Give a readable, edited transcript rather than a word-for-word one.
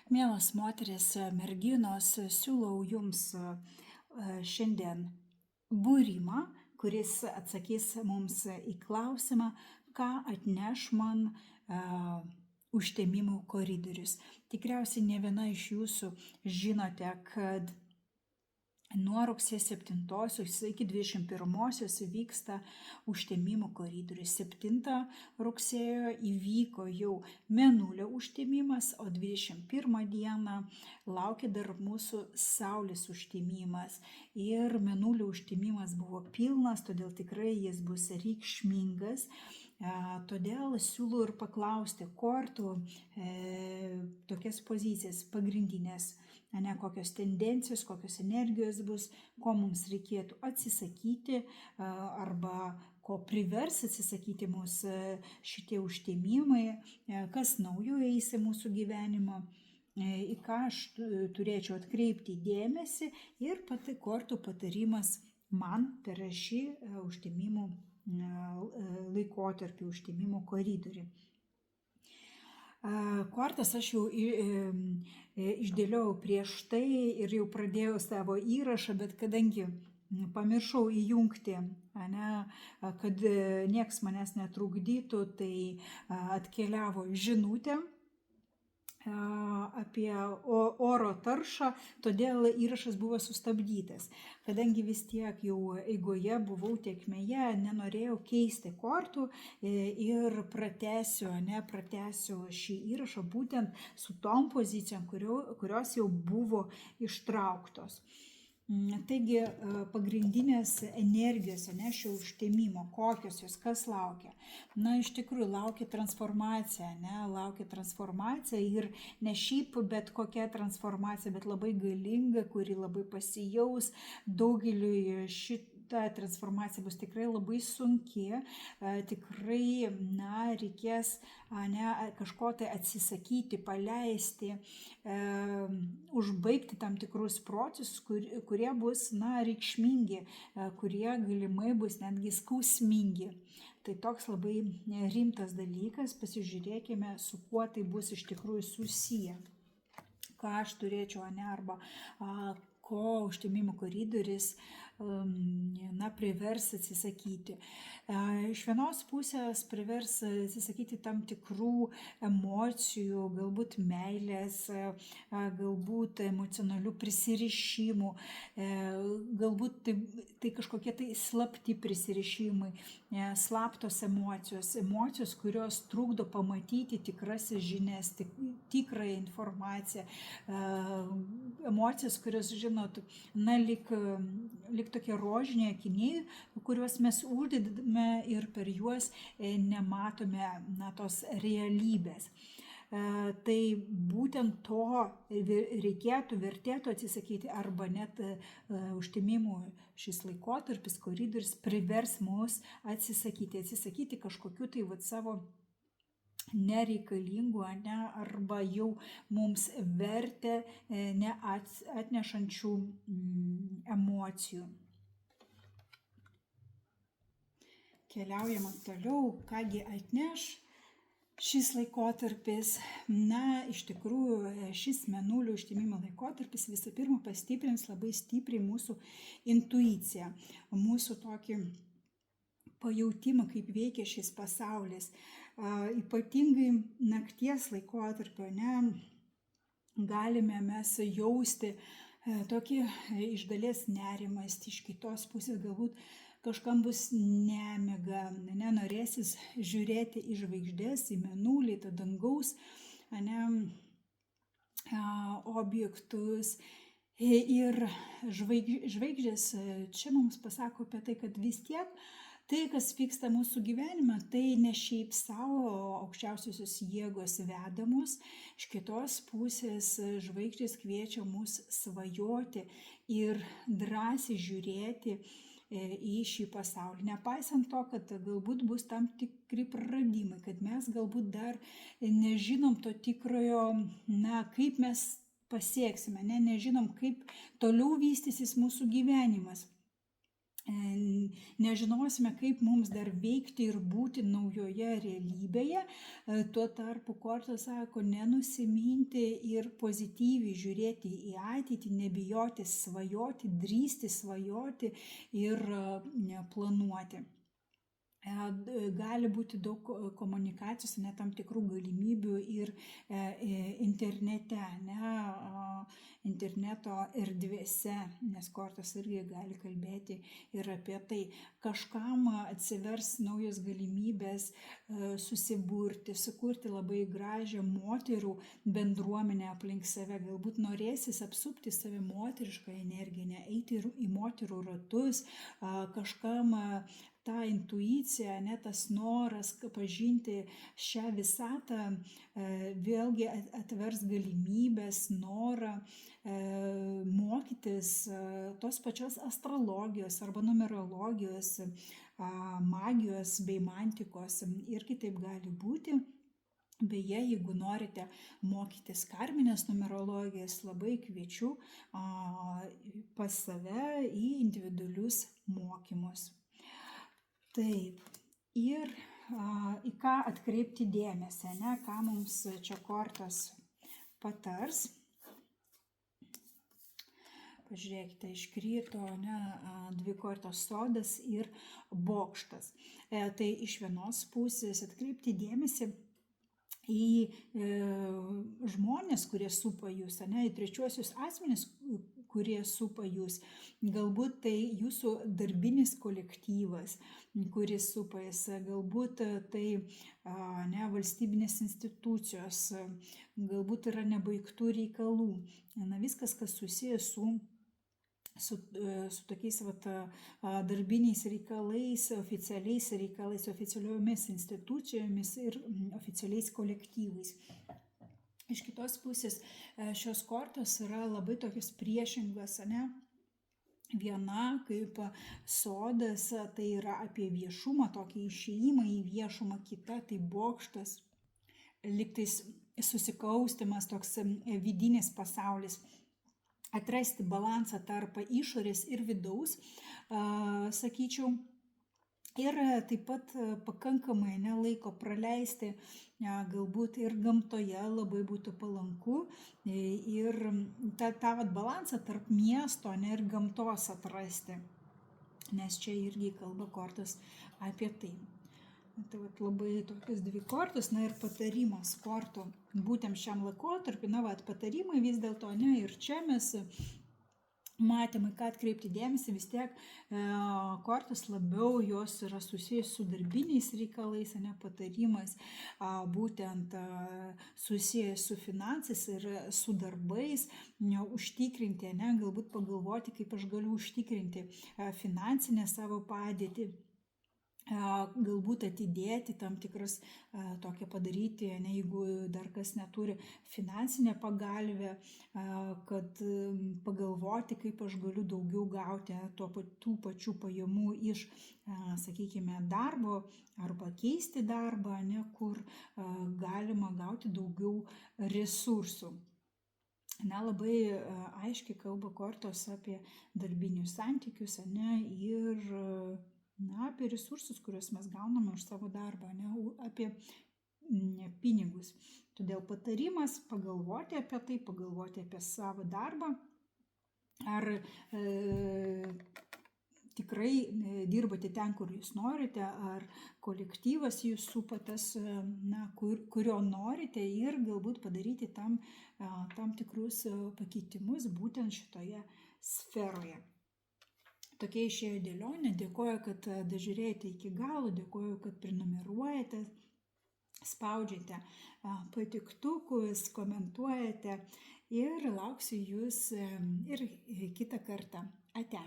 Mielos moteris, merginos, siūlau jums šiandien būrimą, kuris atsakys mums į klausimą, ką atneš man užtemimų koridorius. Tikriausiai ne viena iš jūsų žinote, kad nuo rugsėjo 7 iki 21 vyksta užtemimų koridorius. 7 rugsėjo įvyko jau mėnulio užtemimas, o 21 dieną laukia dar mūsų saulės užtemimas. Ir mėnulio užtemimas buvo pilnas, todėl tikrai jis bus reikšmingas. Todėl siūlau ir paklausti kortų tokias pozicijas pagrindinės, kokios tendencijos, kokios energijos bus, ko mums reikėtų atsisakyti arba ko privers atsisakyti mūsų šitie užtemimai, kas naujo eis į mūsų gyvenimą, į ką aš turėčiau atkreipti dėmesį ir kortų patarimas man per šį užtemimų laikotarpį, užtemimo koridorių. Kortas aš jau išdėliojau prieš tai ir jau pradėjau savo įrašą, bet kadangi pamiršau įjungti, kad nieks manęs netrukdytų, tai atkeliavo žinutė apie oro taršą, todėl įrašas buvo sustabdytas. Kadangi vis tiek jau eigoje buvau tėkmėje, nenorėjau keisti kortų ir pratęsiu šį įrašą būtent su tom pozicijom, kurios jau buvo ištrauktos. Taigi pagrindinės energijos, šio užtemimo, kokios jos, kas laukia. Iš tikrųjų laukia transformacija, ir ne šiaip bet kokia transformacija, bet labai galinga, kuri labai pasijaus daugeliui. Šita transformacija bus tikrai labai sunki, tikrai reikės kažko tai atsisakyti, paleisti, užbaigti tam tikrus procesus, kurie bus reikšmingi, kurie galimai bus netgi skausmingi. Tai toks labai rimtas dalykas, pasižiūrėkime, su kuo tai bus iš tikrųjų susiję. Ką aš turėčiau, arba ko užtemimo koridoris privers atsisakyti. Iš vienos pusės privers atsisakyti tam tikrų emocijų, galbūt meilės, galbūt emocionalių prisirišimų, galbūt tai kažkokie tai slapti prisirišimai, slaptos emocijos, kurios trukdo pamatyti tikrasis žinias, tikrąją informaciją, emocijos, kurios, lyg tokie rožiniai akiniai, kuriuos mes uždedame ir per juos nematome tos realybės. Tai būtent to vertėtų atsisakyti, arba net užtemimų šis laikotarpis, koridorius privers mus atsisakyti kažkokiu tai savo nereikalingų, arba jau mums vertę neatnešančių emocijų. Keliaujame toliau, kągi atneš šis laikotarpis. Iš tikrųjų, šis mėnulio užtemimo laikotarpis visų pirma pastiprins labai stipriai mūsų intuiciją, mūsų tokį pajautimą, kaip veikia šis pasaulis. Ypatingai nakties laikotarpio galime mes jausti tokį iš dalies nerimą, iš kitos pusės galbūt kažkam bus nemiga, norėsis žiūrėti į žvaigždės, į mėnulį, į dangaus objektus. Ir žvaigždės čia mums pasako apie tai, kad vis tiek tai, kas vyksta mūsų gyvenime, tai ne šiaip savo aukščiausiosios jėgos veda mus. Iš kitos pusės žvaigždės kviečia mus svajoti ir drąsiai žiūrėti į šį pasaulį. Nepaisant to, kad galbūt bus tam tikri praradimai, kad mes galbūt dar nežinom to tikrojo, kaip mes pasieksime, nežinom, kaip toliau vystysis mūsų gyvenimas. nežinosime, kaip mums dar veikti ir būti naujoje realybėje. Tuo tarpu kortos sako, nenusiminti ir pozityviai žiūrėti į ateitį, nebijoti svajoti, drįsti svajoti ir planuoti. Gali būti daug komunikacijos, ne tam tikrų galimybių ir internete, interneto erdvėse, nes kortos irgi gali kalbėti ir apie tai. Kažkam atsivers naujos galimybės susiburti, sukurti labai gražią moterų bendruomenę aplink save. Galbūt norėsis apsupti save moterišką energiją, eiti į moterų ratus, kažkam ta intuicija, tas noras pažinti šią visatą vėlgi atvers galimybės, norą mokytis tos pačios astrologijos arba numerologijos, magijos bei mantikos. Ir kitaip gali būti. Beje, jeigu norite mokytis karminės numerologijos, labai kviečiu pas save į individualius mokymus. Taip, ir į ką atkreipti dėmesį, ką mums čia kortos patars. Pažiūrėkite, iškrito dvi kortos sodas ir bokštas. Tai iš vienos pusės atkreipti dėmesį į žmonės, kurie supa jūs, į trečiuosius asmenis, kurie supa jūs. Galbūt tai jūsų darbinis kolektyvas, kuris supa jūs, galbūt tai valstybinės institucijos, galbūt yra nebaigtų reikalų. Viskas, kas susijęs su tokiais darbiniais reikalais, oficialiomis institucijomis ir oficialiais kolektyvais. Iš kitos pusės šios kortos yra labai tokios priešingos, Viena kaip sodas, tai yra apie viešumą, tokį išėjimą į viešumą, kita tai bokštas, lygtais susikaustimas, toks vidinis pasaulis. Atrasti balansą tarp išorės ir vidaus, sakyčiau, ir taip pat pakankamai laiko praleisti, galbūt ir gamtoje labai būtų palanku, ir tą balansą tarp miesto ir gamtos atrasti, nes čia irgi kalba kortos apie tai. Tai labai tokios dvi kortos, ir patarimas kortų būtent šiam laikotarpiu, patarimai vis dėlto, ir čia mes matymai, ką atkreipti dėmesį, vis tiek kortos labiau jos yra susijęs su darbiniais reikalais, patarimais, būtent susijęs su finansais ir su darbais, užtikrinti, galbūt pagalvoti, kaip aš galiu užtikrinti finansinę savo padėtį. Galbūt atidėti tam tikras tokią padaryti, jeigu dar kas neturi finansinę pagalvę, kad pagalvoti, kaip aš galiu daugiau gauti tų pačių pajamų iš, sakykime, darbo arba keisti darbą, kur galima gauti daugiau resursų. Labai aiškiai kalba kortos apie darbinius santykius, ir apie resursus, kuriuos mes gauname už savo darbą, apie pinigus. Todėl patarimas pagalvoti apie tai, pagalvoti apie savo darbą, ar tikrai dirbate ten, kur jūs norite, ar kolektyvas jūs supatas, kurio norite, ir galbūt padaryti tam tikrus pakeitimus būtent šitoje sferoje. Tokia išėjo dėlionė. Dėkoju, kad dažiūrėjote iki galo, dėkoju, kad prenumeruojate, spaudžiate patiktukus, komentuojate, ir lauksiu jūs ir kitą kartą. Ate.